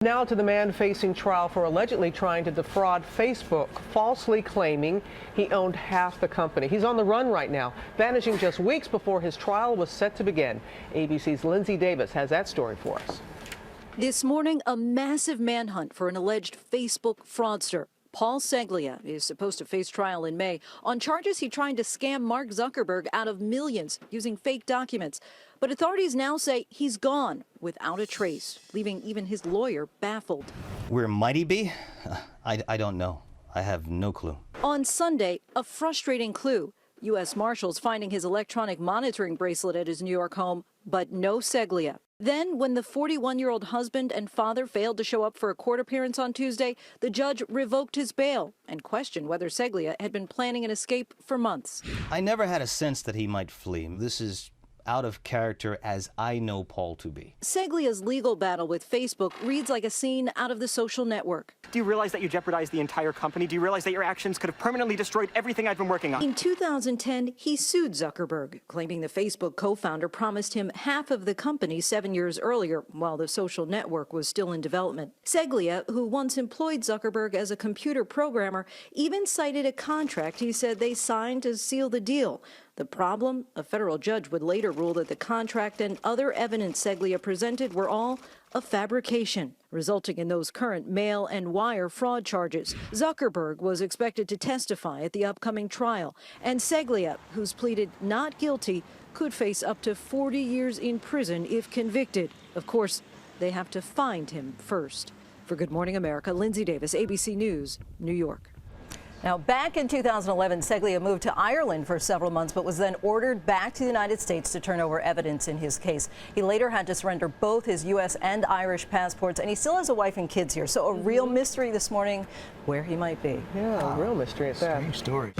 Now to the man facing trial for allegedly trying to defraud Facebook, falsely claiming he owned half the company. He's on the run right now, vanishing just weeks before his trial was set to begin. ABC's Lindsay Davis has that story for us. This morning, a massive manhunt for an alleged Facebook fraudster. Paul Seglia is supposed to face trial in May on charges he tried to scam Mark Zuckerberg out of millions using fake documents. But authorities now say he's gone without a trace, leaving even his lawyer baffled. Where might he be? I don't know. I have no clue. On Sunday, a frustrating clue. U.S. Marshals finding his electronic monitoring bracelet at his New York home, but no Seglia. Then, when the 41-year-old husband and father failed to show up for a court appearance on Tuesday, the judge revoked his bail and questioned whether Seglia had been planning an escape for months. I never had a sense that he might flee. This is out of character as I know Paul to be. Seglia's legal battle with Facebook reads like a scene out of The Social Network. Do you realize that you jeopardized the entire company? Do you realize that your actions could have permanently destroyed everything I've been working on? In 2010, he sued Zuckerberg, claiming the Facebook co-founder promised him half of the company 7 years earlier, while The Social Network was still in development. Seglia, who once employed Zuckerberg as a computer programmer, even cited a contract he said they signed to seal the deal. The problem? A federal judge would later rule that the contract and other evidence Seglia presented were all a fabrication, resulting in those current mail and wire fraud charges. Zuckerberg was expected to testify at the upcoming trial, and Seglia, who's pleaded not guilty, could face up to 40 years in prison if convicted. Of course, they have to find him first. For Good Morning America, Lindsay Davis, ABC News, New York. Now, back in 2011, Seglia moved to Ireland for several months, but was then ordered back to the United States to turn over evidence in his case. He later had to surrender both his U.S. and Irish passports, and he still has a wife and kids here. So a real mystery this morning where he might be. Yeah, a real mystery at that. Strange story.